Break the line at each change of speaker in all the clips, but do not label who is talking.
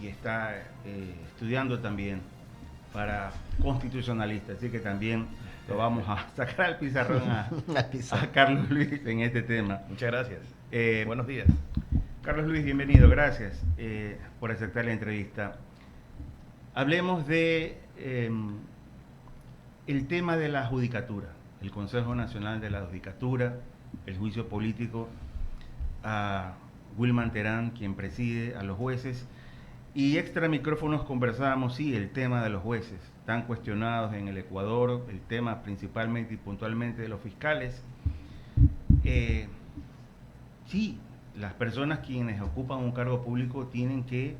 Y está estudiando también para constitucionalista, así que también lo vamos a sacar al pizarrón a Carlos Luis en este tema.
Muchas gracias. Buenos días.
Carlos Luis, bienvenido, gracias por aceptar la entrevista. Hablemos de el tema de la judicatura, el Consejo Nacional de la Judicatura, el juicio político a Wilman Terán, quien preside a los jueces. Y extra micrófonos conversábamos, sí, el tema de los jueces, tan cuestionados en el Ecuador, el tema principalmente y puntualmente de los fiscales. Sí, las personas quienes ocupan un cargo público tienen que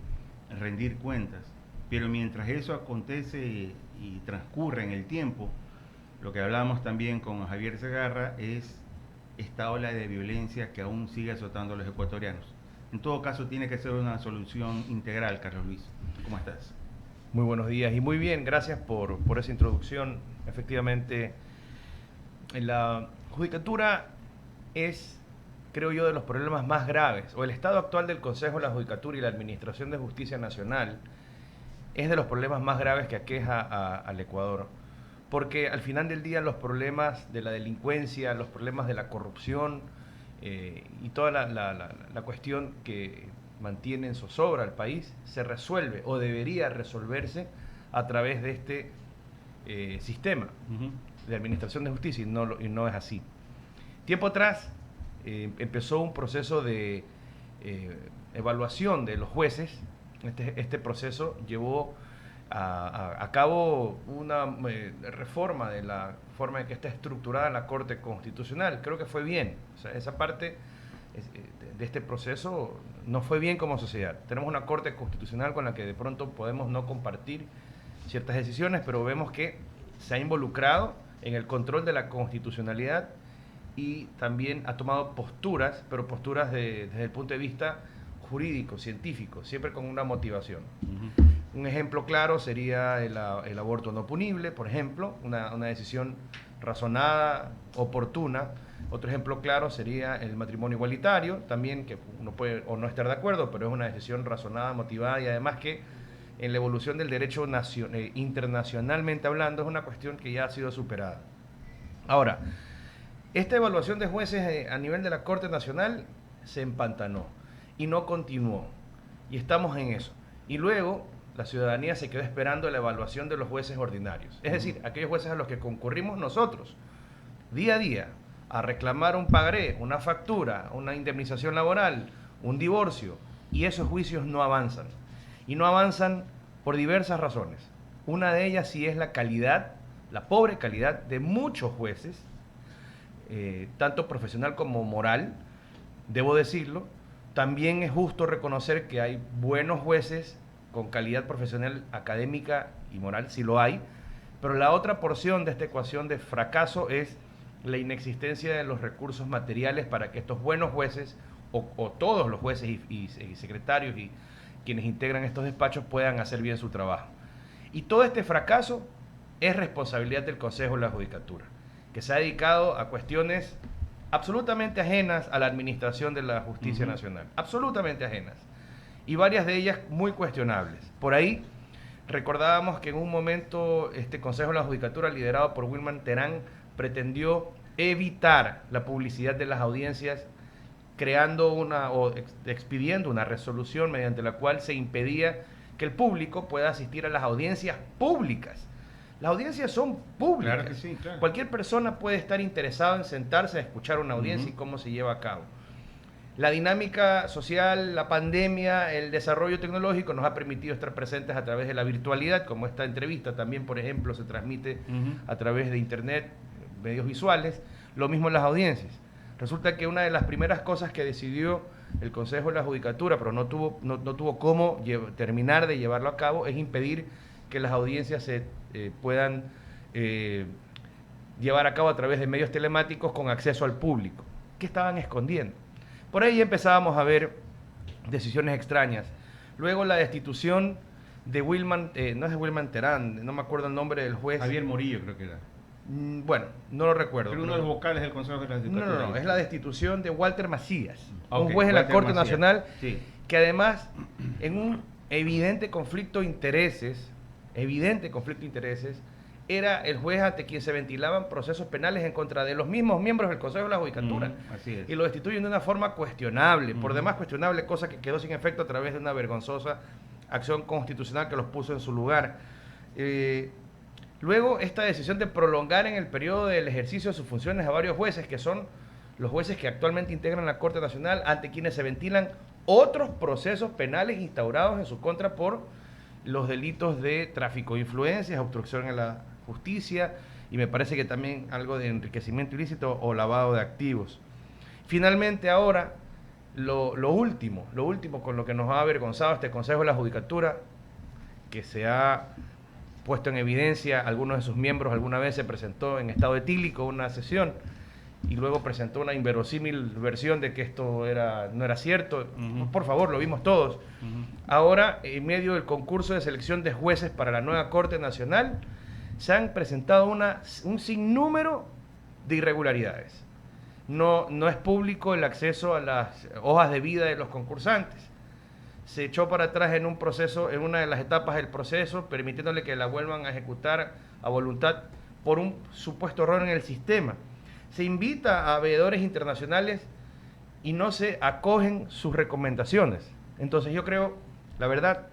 rendir cuentas, pero mientras eso acontece y transcurre en el tiempo, lo que hablamos también con Javier Segarra es esta ola de violencia que aún sigue azotando a los ecuatorianos. En todo caso, tiene que ser una solución integral, Carlos Luis. ¿Cómo estás?
Muy buenos días y muy bien, gracias por esa introducción. Efectivamente, la judicatura es, creo yo, de los problemas más graves, o el estado actual del Consejo de la Judicatura y la Administración de Justicia Nacional es de los problemas más graves que aqueja al Ecuador. Porque al final del día los problemas de la delincuencia, los problemas de la corrupción y toda la cuestión que mantiene en zozobra al país se resuelve o debería resolverse a través de este sistema de administración de justicia y no es así. Tiempo atrás empezó un proceso de evaluación de los jueces. Este proceso llevó a cabo una reforma de la forma en que está estructurada la Corte Constitucional. Creo que fue bien. O sea, esa parte de este proceso no fue bien como sociedad. Tenemos una Corte Constitucional con la que de pronto podemos no compartir ciertas decisiones, pero vemos que se ha involucrado en el control de la constitucionalidad y también ha tomado posturas, pero posturas desde el punto de vista jurídico, científico, siempre con una motivación. Un ejemplo claro sería el aborto no punible, por ejemplo, una decisión razonada, oportuna. Otro ejemplo claro sería el matrimonio igualitario, también que uno puede o no estar de acuerdo, pero es una decisión razonada, motivada y además que en la evolución del derecho internacionalmente hablando es una cuestión que ya ha sido superada. Ahora, esta evaluación de jueces a nivel de la Corte Nacional se empantanó y no continuó. Y estamos en eso. Y luego la ciudadanía se quedó esperando la evaluación de los jueces ordinarios. Es decir, aquellos jueces a los que concurrimos nosotros día a día a reclamar un pagaré, una factura, una indemnización laboral, un divorcio. Y esos juicios no avanzan. Y no avanzan por diversas razones. Una de ellas sí es la calidad, la pobre calidad de muchos jueces, tanto profesional como moral, debo decirlo. También es justo reconocer que hay buenos jueces con calidad profesional, académica y moral, sí lo hay, pero la otra porción de esta ecuación de fracaso es la inexistencia de los recursos materiales para que estos buenos jueces, o todos los jueces y secretarios y quienes integran estos despachos puedan hacer bien su trabajo. Y todo este fracaso es responsabilidad del Consejo de la Judicatura, que se ha dedicado a cuestiones absolutamente ajenas a la administración de la justicia nacional, absolutamente ajenas, y varias de ellas muy cuestionables. Por ahí recordábamos que en un momento este Consejo de la Judicatura, liderado por Wilman Terán, pretendió evitar la publicidad de las audiencias, creando expidiendo una resolución mediante la cual se impedía que el público pueda asistir a las audiencias públicas. Las audiencias son públicas.
Claro que sí, claro.
Cualquier persona puede estar interesado en sentarse a escuchar una audiencia y cómo se lleva a cabo. La dinámica social, la pandemia, el desarrollo tecnológico nos ha permitido estar presentes a través de la virtualidad, como esta entrevista también, por ejemplo, se transmite a través de internet, medios visuales. Lo mismo en las audiencias. Resulta que una de las primeras cosas que decidió el Consejo de la Judicatura, pero no tuvo cómo terminar de llevarlo a cabo, es impedir que las audiencias se puedan llevar a cabo a través de medios telemáticos con acceso al público. ¿Qué estaban escondiendo? Por ahí empezábamos a ver decisiones extrañas. Luego la destitución de Wilman, no es de Wilman Terán, no me acuerdo el nombre del juez.
Javier Morillo creo que era.
Bueno, no lo recuerdo.
Pero uno de los vocales del Consejo de la Judicatura.
No, es la destitución de Walter Macías,
Okay,
un juez de la
Walter
Corte
Macías.
Nacional,
Sí.
que además, en un evidente conflicto de intereses, era el juez ante quien se ventilaban procesos penales en contra de los mismos miembros del Consejo de la Judicatura.
Así es.
Y lo destituyen de una forma cuestionable, por demás cuestionable, cosa que quedó sin efecto a través de una vergonzosa acción constitucional que los puso en su lugar. Luego, esta decisión de prolongar en el periodo del ejercicio de sus funciones a varios jueces, que son los jueces que actualmente integran la Corte Nacional, ante quienes se ventilan otros procesos penales instaurados en su contra por los delitos de tráfico de influencias, obstrucción a la justicia y me parece que también algo de enriquecimiento ilícito o lavado de activos. Finalmente ahora, lo último con lo que nos ha avergonzado este Consejo de la Judicatura, que se ha puesto en evidencia, algunos de sus miembros alguna vez se presentó en estado etílico una sesión y luego presentó una inverosímil versión de que esto no era cierto. Por favor, lo vimos todos. Ahora, en medio del concurso de selección de jueces para la nueva Corte Nacional, se han presentado un sinnúmero de irregularidades. No es público el acceso a las hojas de vida de los concursantes. Se echó para atrás en un proceso, en una de las etapas del proceso, permitiéndole que la vuelvan a ejecutar a voluntad por un supuesto error en el sistema. Se invita a veedores internacionales y no se acogen sus recomendaciones. Entonces yo creo, la verdad,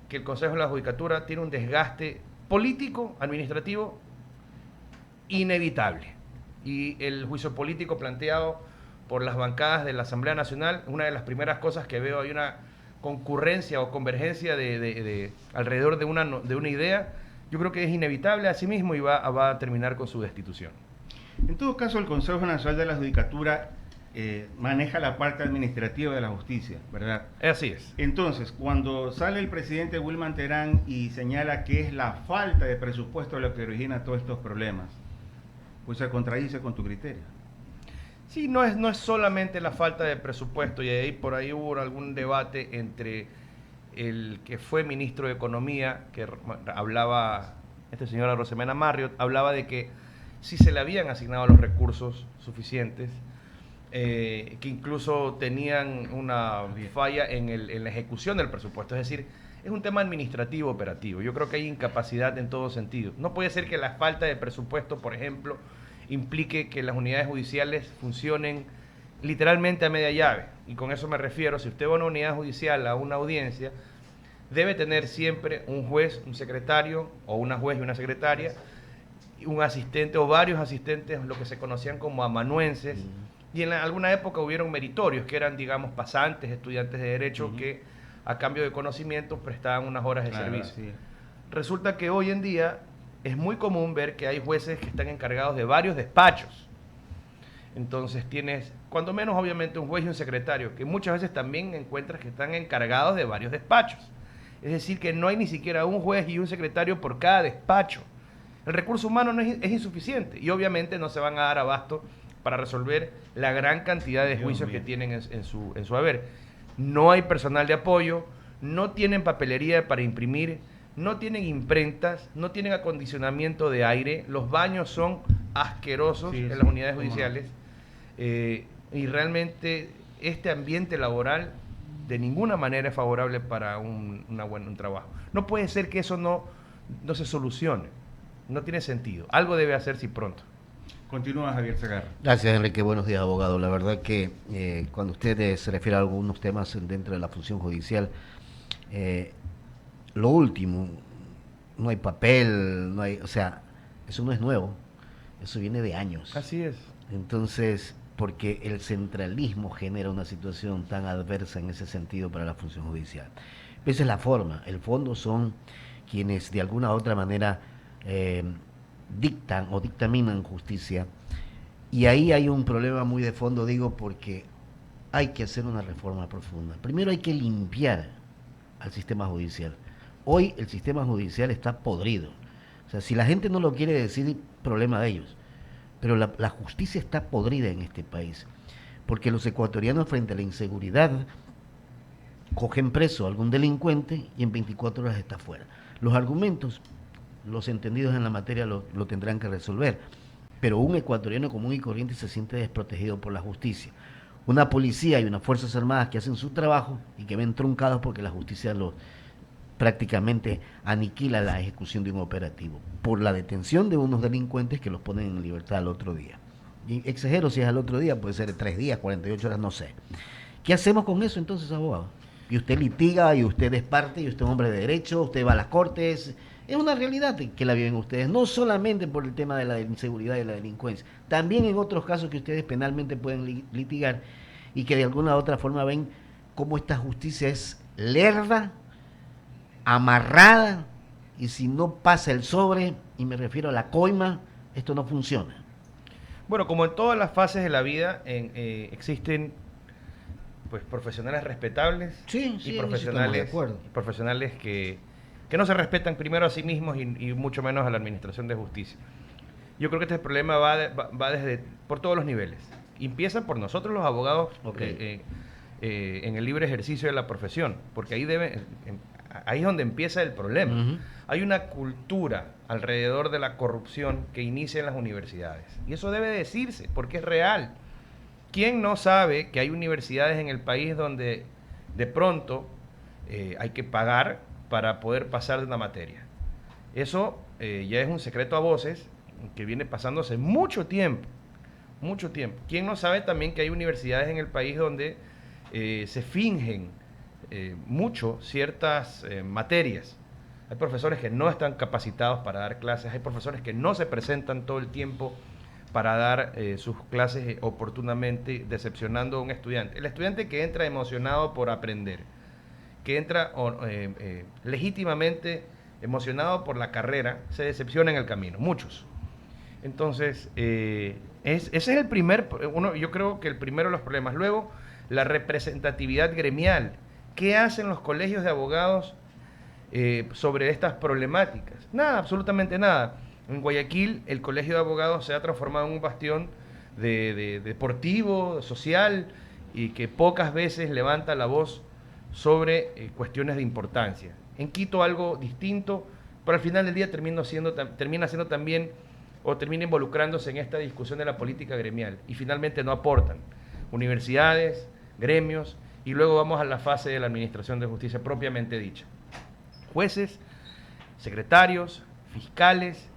que el Consejo de la Judicatura tiene un desgaste político, administrativo, inevitable. Y el juicio político planteado por las bancadas de la Asamblea Nacional, una de las primeras cosas que veo, hay una concurrencia o convergencia alrededor de una idea, yo creo que es inevitable a sí mismo y va a terminar con su destitución.
En todo caso, el Consejo Nacional de la Judicatura maneja la parte administrativa de la justicia, ¿verdad?
Así es.
Entonces, cuando sale el presidente Wilman Terán y señala que es la falta de presupuesto lo que origina todos estos problemas, pues se contradice con tu criterio.
Sí, no es solamente la falta de presupuesto, y por ahí hubo algún debate entre el que fue ministro de Economía, que hablaba, señora Rosemena Marriott, hablaba de que si se le habían asignado los recursos suficientes, que incluso tenían una falla en la ejecución del presupuesto, es decir, es un tema administrativo operativo. Yo creo que hay incapacidad en todo sentido. No puede ser que la falta de presupuesto, por ejemplo, implique que las unidades judiciales funcionen literalmente a media llave. Y con eso me refiero, si usted va a una unidad judicial, a una audiencia, debe tener siempre un juez, un secretario, o una juez y una secretaria, un asistente o varios asistentes, lo que se conocían como amanuenses, y en alguna época hubieron meritorios, que eran, digamos, pasantes, estudiantes de Derecho, que a cambio de conocimientos prestaban unas horas de servicio. Sí. Resulta que hoy en día es muy común ver que hay jueces que están encargados de varios despachos. Entonces tienes, cuando menos obviamente, un juez y un secretario, que muchas veces también encuentras que están encargados de varios despachos. Es decir, que no hay ni siquiera un juez y un secretario por cada despacho. El recurso humano es insuficiente y obviamente no se van a dar abasto para resolver la gran cantidad de juicios que tienen en su haber. No hay personal de apoyo, no tienen papelería para imprimir, no tienen imprentas, no tienen acondicionamiento de aire, los baños son asquerosos en las unidades judiciales, y realmente este ambiente laboral de ninguna manera es favorable para un trabajo. No puede ser que eso no se solucione, no tiene sentido, algo debe hacerse pronto.
Continúa, Javier Segarra.
Gracias, Enrique. Buenos días, abogado. La verdad que cuando usted se refiere a algunos temas dentro de la función judicial, lo último, no hay papel, o sea, eso no es nuevo, eso viene de años.
Así es.
Entonces, porque el centralismo genera una situación tan adversa en ese sentido para la función judicial. Esa es la forma, el fondo son quienes de alguna u otra manera dictan o dictaminan justicia, y ahí hay un problema muy de fondo, digo, porque hay que hacer una reforma profunda. Primero hay que limpiar al sistema judicial. Hoy el sistema judicial está podrido. O sea, si la gente no lo quiere decir, problema de ellos. Pero la justicia está podrida en este país, porque los ecuatorianos frente a la inseguridad cogen preso a algún delincuente y en 24 horas está fuera. Los argumentos, los entendidos en la materia lo tendrán que resolver, pero un ecuatoriano común y corriente se siente desprotegido por la justicia. Una policía y unas fuerzas armadas que hacen su trabajo y que ven truncados porque la justicia prácticamente aniquila la ejecución de un operativo por la detención de unos delincuentes que los ponen en libertad al otro día. Y exagero, si es al otro día, puede ser 3 días, 48 horas, no sé. ¿Qué hacemos con eso entonces, abogado? Y usted litiga, y usted es parte, y usted es hombre de derecho, usted va a las cortes. Es una realidad que la viven ustedes, no solamente por el tema de la inseguridad y la delincuencia, también en otros casos que ustedes penalmente pueden litigar y que de alguna u otra forma ven cómo esta justicia es lerda, amarrada, y si no pasa el sobre, y me refiero a la coima, esto no funciona.
Bueno, como en todas las fases de la vida, existen pues profesionales respetables
Sí,
y
sí, en eso estamos de acuerdo.
profesionales que no se respetan primero a sí mismos y mucho menos a la administración de justicia. Yo creo que este problema va desde por todos los niveles. Empieza por nosotros los abogados en el libre ejercicio de la profesión, porque ahí es donde empieza el problema.
Uh-huh.
Hay una cultura alrededor de la corrupción que inicia en las universidades. Y eso debe decirse, porque es real. ¿Quién no sabe que hay universidades en el país donde de pronto hay que pagar para poder pasar de una materia? Eso ya es un secreto a voces que viene pasándose mucho tiempo. Mucho tiempo. ¿Quién no sabe también que hay universidades en el país donde se fingen mucho ciertas materias? Hay profesores que no están capacitados para dar clases, hay profesores que no se presentan todo el tiempo para dar sus clases oportunamente, decepcionando a un estudiante. El estudiante que entra emocionado por aprender, que entra legítimamente emocionado por la carrera, se decepciona en el camino, muchos. Entonces, ese es el yo creo que el primero de los problemas. Luego, la representatividad gremial. ¿Qué hacen los colegios de abogados sobre estas problemáticas? Nada, absolutamente nada. En Guayaquil, el colegio de abogados se ha transformado en un bastión deportivo, social, y que pocas veces levanta la voz sobre cuestiones de importancia. En Quito algo distinto, pero al final del día termina siendo también, o termina involucrándose en esta discusión de la política gremial, y finalmente no aportan. Universidades, gremios, y luego vamos a la fase de la administración de justicia propiamente dicha. Jueces, secretarios, fiscales,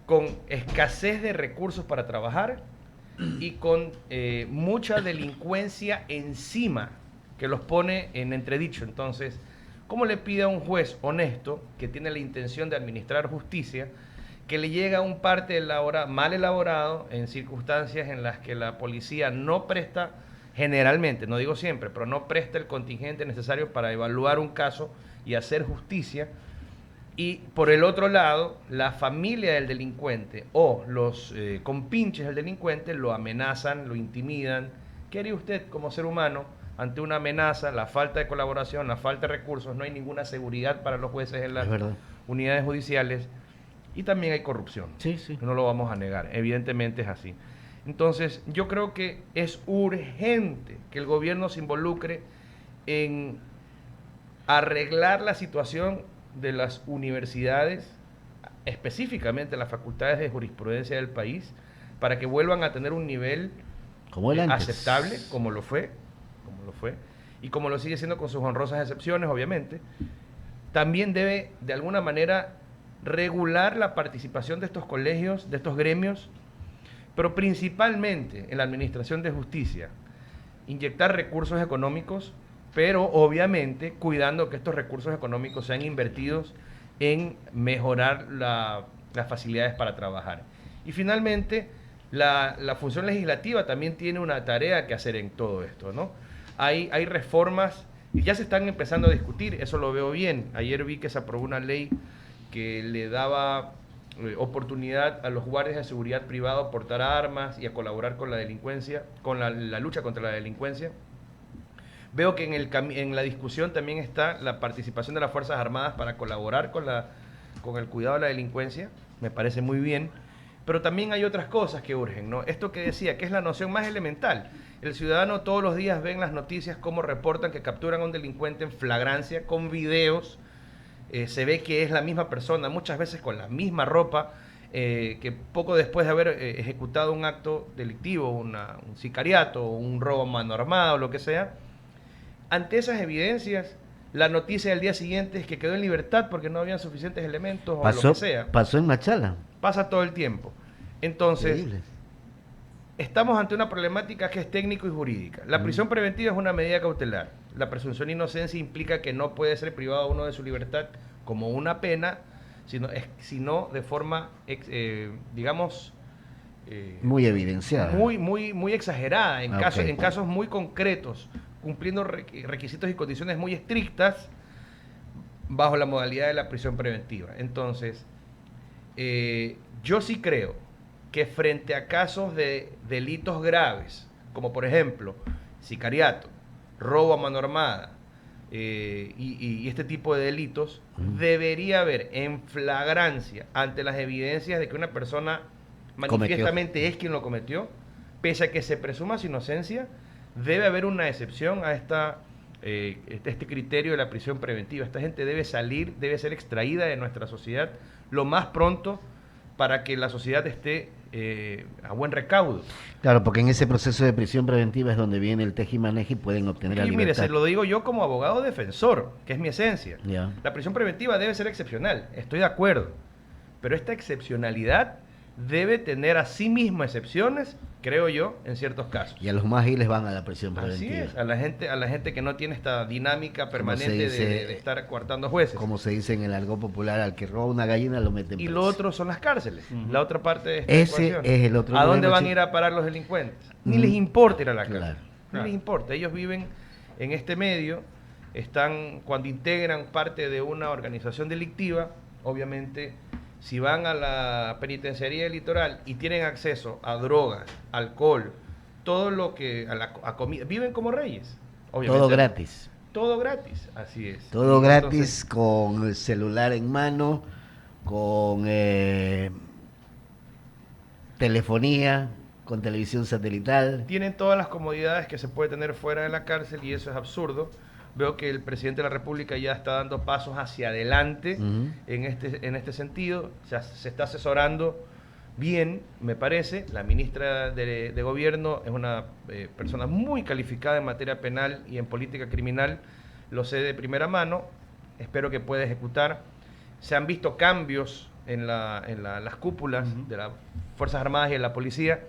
con escasez de recursos para trabajar y con mucha delincuencia encima que los pone en entredicho. Entonces, ¿cómo le pide a un juez honesto que tiene la intención de administrar justicia que le llega un parte mal elaborado en circunstancias en las que la policía no presta, generalmente, no digo siempre, pero no presta el contingente necesario para evaluar un caso y hacer justicia? Y por el otro lado, la familia del delincuente o los compinches del delincuente lo amenazan, lo intimidan. ¿Qué haría usted como ser humano ante una amenaza, la falta de colaboración, la falta de recursos? No hay ninguna seguridad para los jueces en las unidades judiciales y también hay corrupción.
Sí, sí.
No lo vamos a negar, evidentemente es así. Entonces, yo creo que es urgente que el gobierno se involucre en arreglar la situación de las universidades, específicamente las facultades de jurisprudencia del país, para que vuelvan a tener un nivel aceptable, como lo fue, y como lo sigue siendo con sus honrosas excepciones, obviamente. También debe, de alguna manera, regular la participación de estos colegios, de estos gremios, pero principalmente en la administración de justicia, inyectar recursos económicos, pero obviamente cuidando que estos recursos económicos sean invertidos en mejorar las facilidades para trabajar. Y finalmente, la función legislativa también tiene una tarea que hacer en todo esto, ¿no? Hay reformas y ya se están empezando a discutir, eso lo veo bien. Ayer vi que se aprobó una ley que le daba oportunidad a los guardias de seguridad privado a portar armas y a colaborar con la delincuencia, con la lucha contra la delincuencia. Veo que en la discusión también está la participación de las Fuerzas Armadas para colaborar con el cuidado de la delincuencia. Me parece muy bien. Pero también hay otras cosas que urgen, ¿no? Esto que decía, que es la noción más elemental. El ciudadano todos los días ve en las noticias cómo reportan que capturan a un delincuente en flagrancia, con videos. Se ve que es la misma persona, muchas veces con la misma ropa, que poco después de haber ejecutado un acto delictivo, un sicariato, un robo a mano armada o lo que sea. Ante esas evidencias, la noticia del día siguiente es que quedó en libertad porque no habían suficientes elementos o lo que sea.
Pasó en Machala.
Pasa todo el tiempo. Entonces,
Increíble.
estamos ante una problemática que es técnico y jurídica. La prisión preventiva es una medida cautelar. La presunción de inocencia implica que no puede ser privado uno de su libertad como una pena, sino de forma, digamos,
Muy evidenciada.
muy exagerada, en
Ok.
casos muy concretos, cumpliendo requisitos y condiciones muy estrictas bajo la modalidad de la prisión preventiva. Entonces, yo sí creo que frente a casos de delitos graves, como por ejemplo sicariato, robo a mano armada y este tipo de delitos, debería haber en flagrancia ante las evidencias de que una persona manifiestamente es quien lo cometió, pese a que se presuma su inocencia, debe haber una excepción a este criterio de la prisión preventiva. Esta gente debe salir, debe ser extraída de nuestra sociedad lo más pronto para que la sociedad esté a buen recaudo.
Claro, porque en ese proceso de prisión preventiva es donde viene el tejimaneje y pueden obtener la
Y mire,
libertad.
se lo digo yo como abogado defensor, que es mi esencia.
Ya.
La prisión preventiva debe ser excepcional, estoy de acuerdo. Pero esta excepcionalidad debe tener a sí misma excepciones, creo yo, en ciertos casos.
Y a los más giles van a la prisión
Así
preventiva.
es, a la gente que no tiene esta dinámica permanente
dice,
de estar coartando jueces.
Como se dice en el argot popular, al que roba una gallina lo meten
Y
preso.
lo otro son las cárceles, la otra parte de esta
Ese
ecuación.
es el otro
¿A dónde
problema,
van a
chico.
ir a parar los delincuentes? Ni
Mm.
les importa ir a la cárcel.
Claro.
Ni les importa. Ellos viven en este medio, cuando integran parte de una organización delictiva, obviamente, si van a la penitenciaría del litoral y tienen acceso a drogas, alcohol, todo lo que, a comida, viven como reyes. Obviamente.
Todo gratis.
Todo gratis, así es.
Todo
Y
gratis,
entonces,
con el celular en mano, con telefonía, con televisión satelital.
tienen todas las comodidades que se puede tener fuera de la cárcel y eso es absurdo. Veo que el presidente de la República ya está dando pasos hacia adelante
Ujú.
en este sentido. O sea, se está asesorando bien, me parece. La ministra de Gobierno es una persona muy calificada en materia penal y en política criminal. Lo sé de primera mano. Espero que pueda ejecutar. Se han visto cambios en las cúpulas de las Fuerzas Armadas y de la policía.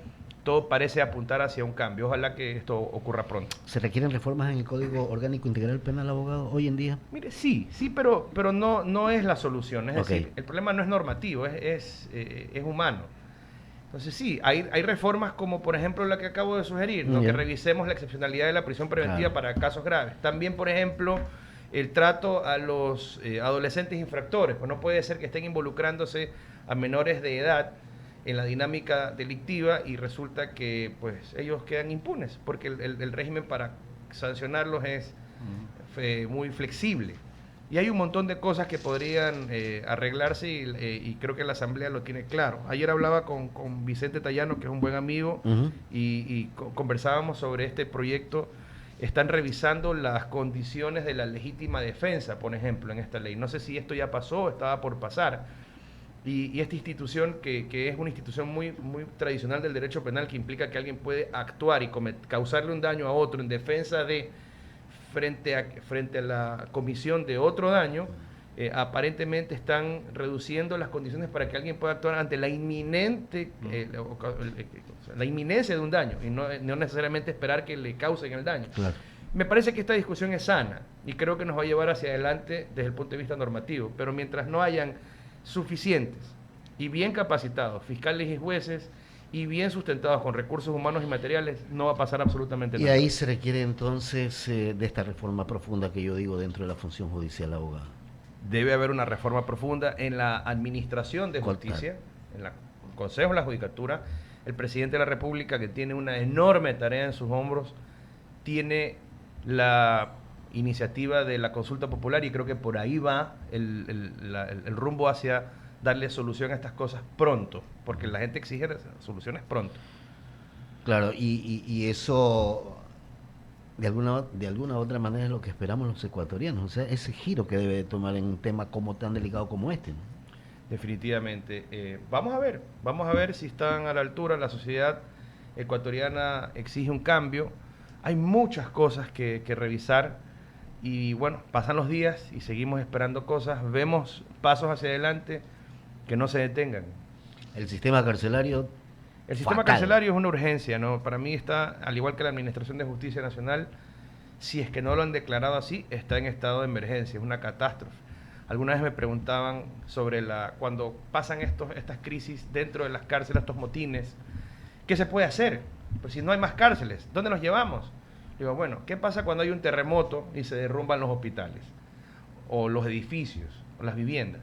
Todo parece apuntar hacia un cambio. Ojalá que esto ocurra pronto.
¿Se requieren reformas en el Código Orgánico Integral Penal, abogado, hoy en día?
Mire, sí, pero no es la solución. Es
Ok.
decir, el problema no es normativo, es humano. Entonces sí, hay reformas como por ejemplo la que acabo de sugerir, ¿no?
Ya.
Que revisemos la excepcionalidad de la prisión preventiva
Claro.
para casos graves. También, por ejemplo, el trato a los adolescentes infractores, pues no puede ser que estén involucrándose a menores de edad en la dinámica delictiva y resulta que pues ellos quedan impunes, porque el régimen para sancionarlos es muy flexible. Y hay un montón de cosas que podrían arreglarse y creo que la Asamblea lo tiene claro. Ayer hablaba con Vicente Tallano, que es un buen amigo,
Ujú.
y conversábamos sobre este proyecto. Están revisando las condiciones de la legítima defensa, por ejemplo, en esta ley. No sé si esto ya pasó o estaba por pasar. Y esta institución, que es una institución muy tradicional del derecho penal, que implica que alguien puede actuar y causarle un daño a otro en defensa de, frente a la comisión de otro daño, aparentemente están reduciendo las condiciones para que alguien pueda actuar ante la inminente, la inminencia de un daño, y no necesariamente esperar que le causen el daño.
Claro.
Me parece que esta discusión es sana y creo que nos va a llevar hacia adelante desde el punto de vista normativo, pero mientras no hayan suficientes y bien capacitados fiscales y jueces y bien sustentados con recursos humanos y materiales, no va a pasar absolutamente
Y
nada.
ahí se requiere entonces de esta reforma profunda que yo digo dentro de la función judicial, abogado.
Debe haber una reforma profunda en la administración de
¿Cuál
justicia, en el Consejo de la Judicatura. El presidente de la República, que tiene una enorme tarea en sus hombros, tiene la iniciativa de la consulta popular y creo que por ahí va el rumbo hacia darle solución a estas cosas pronto, porque la gente exige soluciones pronto.
Claro, y eso de alguna u otra manera es lo que esperamos los ecuatorianos, o sea, ese giro que debe tomar en un tema como tan delicado como este, ¿no?
Definitivamente. Vamos a ver si están a la altura. La sociedad ecuatoriana exige un cambio. Hay muchas cosas que revisar Y bueno, pasan los días y seguimos esperando cosas, vemos pasos hacia adelante que no se detengan.
El sistema carcelario.
El sistema
fatal.
carcelario es una urgencia, ¿no? Para mí está, al igual que la Administración de Justicia Nacional, si es que no lo han declarado así, está en estado de emergencia, es una catástrofe. Alguna vez me preguntaban sobre cuando pasan estas crisis dentro de las cárceles, estos motines, ¿qué se puede hacer? Pues si no hay más cárceles, ¿dónde nos llevamos? Digo, bueno, ¿qué pasa cuando hay un terremoto y se derrumban los hospitales? O los edificios, o las viviendas.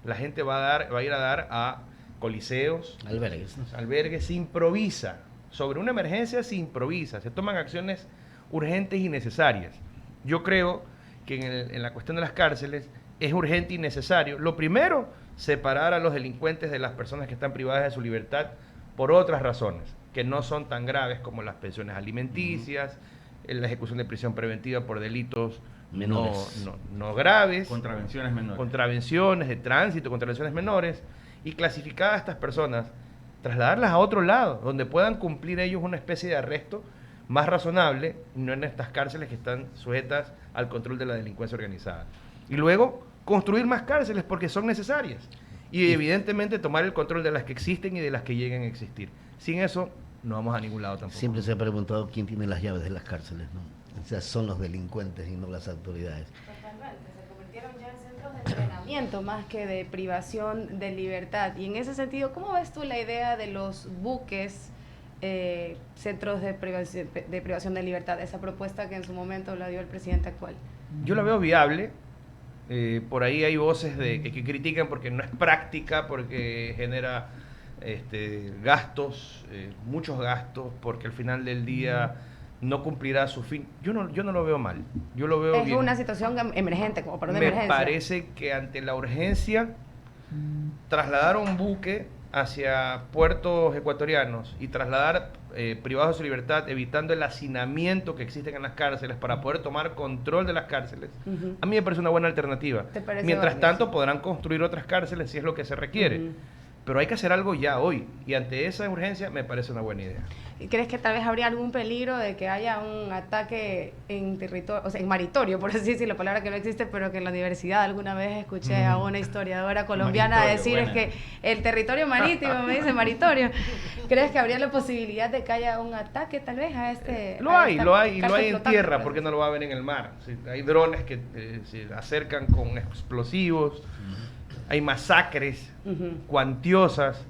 La gente va a ir a dar a coliseos,
Albergues.
albergues, se improvisa. Sobre una emergencia se improvisa, se toman acciones urgentes y necesarias. Yo creo que en la cuestión de las cárceles es urgente y necesario. Lo primero, separar a los delincuentes de las personas que están privadas de su libertad por otras razones, que no son tan graves como las pensiones alimenticias, la ejecución de prisión preventiva por delitos
menores,
no graves,
Contravenciones menores.
contravenciones de tránsito, contravenciones menores, y clasificar a estas personas, trasladarlas a otro lado, donde puedan cumplir ellos una especie de arresto más razonable, no en estas cárceles que están sujetas al control de la delincuencia organizada. Y luego, construir más cárceles porque son necesarias. Y evidentemente tomar el control de las que existen y de las que lleguen a existir. Sin eso, no vamos a ningún lado tampoco.
Siempre se ha preguntado quién tiene las llaves de las cárceles, ¿no? O sea, son los delincuentes y no las autoridades.
Totalmente, se convirtieron ya en centros de entrenamiento más que de privación de libertad. Y en ese sentido, ¿cómo ves tú la idea de los buques, centros de privación de libertad, esa propuesta que en su momento la dio el presidente actual?
Yo la veo viable. Por ahí hay voces que critican porque no es práctica, porque genera gastos, muchos gastos, porque al final del día no cumplirá su fin. Yo no lo veo mal, yo lo veo
es
bien.
una situación emergente, como para una
Me
emergencia.
parece que ante la urgencia, trasladar un buque hacia puertos ecuatorianos y trasladar privados de su libertad, evitando el hacinamiento que existe en las cárceles para poder tomar control de las cárceles,
Ujú.
a mí me parece una buena alternativa.
¿Te parece
Mientras
válido?
tanto, podrán construir otras cárceles si es lo que se requiere.
Ujú.
Pero hay que hacer algo ya hoy. Y ante esa urgencia me parece una buena idea.
¿Y crees que tal vez habría algún peligro de que haya un ataque en territorio, o sea, en maritorio, por así decirlo, palabra que no existe, pero que en la universidad alguna vez escuché a una historiadora colombiana
Maritorio,
decir
buena.
es que el territorio marítimo, me dice maritorio. ¿Crees que habría la posibilidad de que haya un ataque tal vez a este?
Lo
a
hay,
esta
lo hay, y lo
cárcel
hay en
flotante,
tierra,
por
¿por qué
así
no lo va a ver en el mar? Sí, hay drones que se acercan con explosivos, hay masacres
Ujú.
cuantiosas,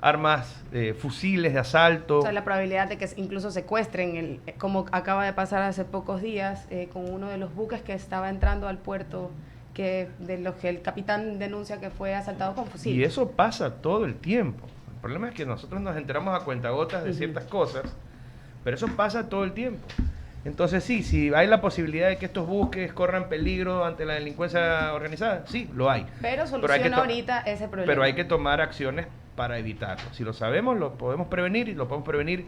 armas, fusiles de asalto.
O sea, la probabilidad de que incluso secuestren, como acaba de pasar hace pocos días con uno de los buques que estaba entrando al puerto, de los que el capitán denuncia que fue asaltado con fusil.
Y eso pasa todo el tiempo. El problema es que nosotros nos enteramos a cuentagotas de
Ujú.
ciertas cosas, pero eso pasa todo el tiempo. Entonces sí, si hay la posibilidad de que estos buques corran peligro ante la delincuencia organizada, sí, lo hay.
Pero
hay que
soluciona
to-
ahorita ese problema.
Pero hay que tomar acciones para evitarlo. Si lo sabemos, lo podemos prevenir, y lo podemos prevenir,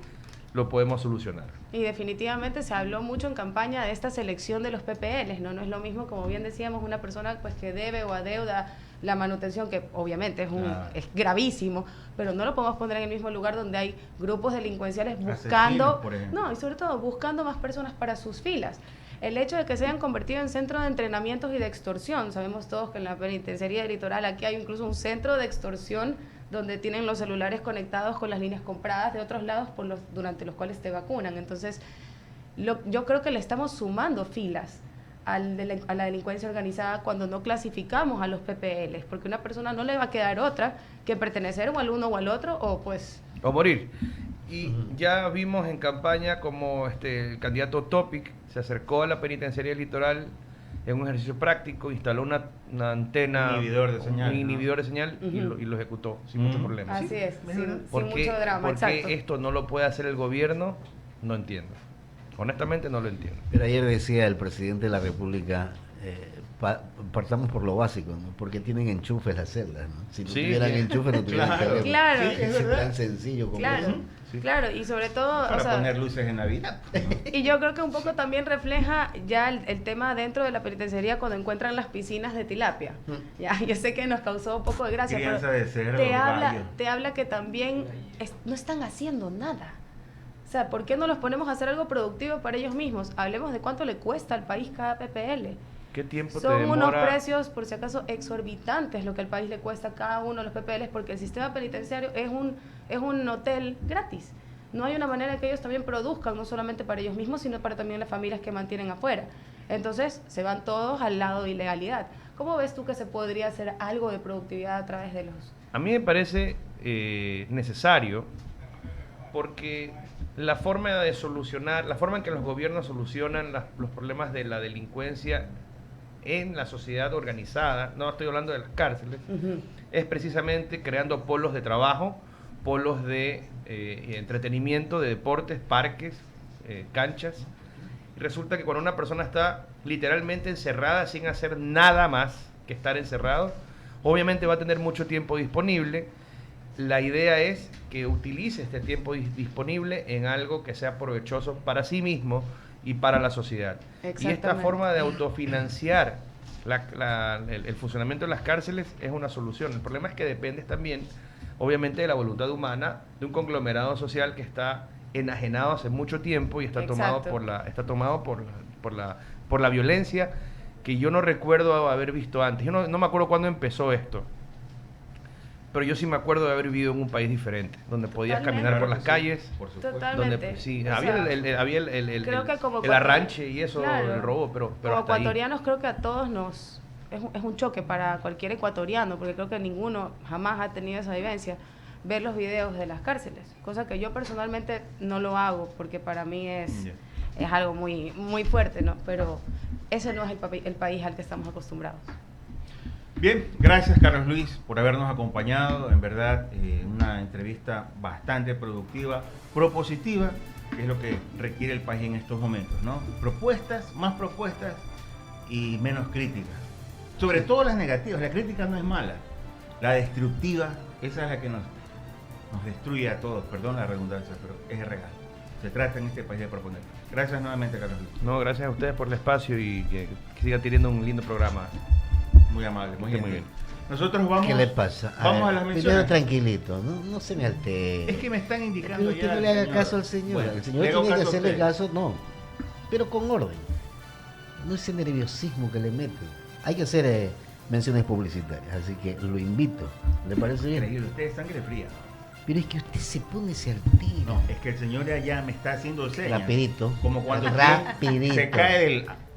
lo podemos solucionar.
Y definitivamente se habló mucho en campaña de esta selección de los PPLs, ¿no? No es lo mismo, como bien decíamos, una persona pues que debe o adeuda la manutención, que obviamente
Claro.
es gravísimo, pero no lo podemos poner en el mismo lugar donde hay grupos delincuenciales
Asesinos,
buscando,
por ejemplo.
no, y sobre todo buscando más personas para sus filas. El hecho de que se hayan convertido en centro de entrenamientos y de extorsión, sabemos todos que en la penitenciaría del Litoral aquí hay incluso un centro de extorsión donde tienen los celulares conectados con las líneas compradas de otros lados durante los cuales te vacunan. Entonces, yo creo que le estamos sumando filas a la delincuencia organizada cuando no clasificamos a los PPLs, porque una persona no le va a quedar otra que pertenecer o al uno o al otro, o pues...
O morir. Y ya vimos en campaña como el candidato Topic se acercó a la penitenciaría del Litoral en un ejercicio práctico, instaló una antena,
Inhibidor de señal,
un
¿no?
inhibidor de señal,
Ujú.
y lo ejecutó sin mucho problema.
Así es, sin
¿Por qué,
mucho drama,
por qué
exacto.
esto no lo puede hacer el gobierno? No entiendo. Honestamente no lo entiendo.
Pero ayer decía el presidente de la República, partamos por lo básico, ¿no? Porque tienen enchufes las celdas, ¿no? Si no
Sí,
tuvieran
bien.
enchufes no tuvieran
Claro.
teléfono.
Claro.
Sí, es
Es
verdad.
tan sencillo como
Claro,
eso.
Sí.
claro, y sobre todo...
Para
o sea,
poner luces en Navidad. ¿No?
y yo creo que un poco también refleja ya el tema dentro de la penitenciaría cuando encuentran las piscinas de tilapia. Ya, yo sé que nos causó un poco de gracia,
Crianza
pero
de cerdo,
te habla,
gallo.
te habla que también no están haciendo nada. O sea, ¿por qué no los ponemos a hacer algo productivo para ellos mismos? Hablemos de cuánto le cuesta al país cada PPL.
¿Qué tiempo te
Son
demora?
unos precios, por si acaso, exorbitantes lo que al país le cuesta a cada uno de los PPLs, porque el sistema penitenciario es un hotel gratis. No hay una manera que ellos también produzcan, no solamente para ellos mismos, sino para también las familias que mantienen afuera. Entonces, se van todos al lado de ilegalidad. ¿Cómo ves tú que se podría hacer algo de productividad a través de los...?
A mí me parece necesario, porque la forma de solucionar, la forma en que los gobiernos solucionan los problemas de la delincuencia en la sociedad organizada, no estoy hablando de las cárceles, es precisamente creando polos de trabajo, polos de entretenimiento, de deportes, parques, canchas. Y resulta que cuando una persona está literalmente encerrada sin hacer nada más que estar encerrado, obviamente va a tener mucho tiempo disponible. La idea es que utilice este tiempo disponible en algo que sea provechoso para sí mismo y para la sociedad. Y esta forma de autofinanciar el funcionamiento de las cárceles es una solución. El problema es que depende también, obviamente, de la voluntad humana de un conglomerado social que está enajenado hace mucho tiempo y está tomado por la violencia que yo no recuerdo haber visto antes. Yo no me acuerdo cuándo empezó esto, pero yo sí me acuerdo de haber vivido en un país diferente, donde podías caminar por las calles,
por supuesto.
Totalmente.
donde sí,
O
había
sea, creo que como
el arranche y eso,
claro,
el robo, pero
como
hasta ahí.
ecuatorianos creo que a todos es un choque para cualquier ecuatoriano, porque creo que ninguno jamás ha tenido esa vivencia, ver los videos de las cárceles, cosa que yo personalmente no lo hago, porque para mí es algo muy, muy fuerte, ¿no? Pero ese no es el país al que estamos acostumbrados.
Bien, gracias Carlos Luis por habernos acompañado, en verdad una entrevista bastante productiva, propositiva, que es lo que requiere el país en estos momentos, ¿no? Propuestas, más propuestas y menos críticas, sobre todo las negativas. La crítica no es mala, la destructiva, esa es la que nos destruye a todos, perdón la redundancia, pero es real. Se trata en este país de proponer. Gracias nuevamente Carlos Luis.
No, gracias a ustedes por el espacio y que siga teniendo un lindo programa.
Muy amable, muy
Muy
bien.
bien.
Nosotros vamos.
¿Qué le pasa?
Vamos a
ver,
las
primero
menciones.
tranquilito, no se me altere.
Es que me están indicando
Pero usted
ya
no le
al
haga
señor.
caso al señor.
Bueno,
El señor
le hago
tiene que
caso a
hacerle
usted.
caso, no. Pero con orden. No ese nerviosismo que le mete. Hay que hacer menciones publicitarias, así que lo invito. ¿Le parece bien?
Increíble, usted es sangre fría.
Pero es que usted se pone, se altera.
No, es que el señor de allá me está haciendo señas.
Rapidito.
Como cuando
Rapidito.
se cae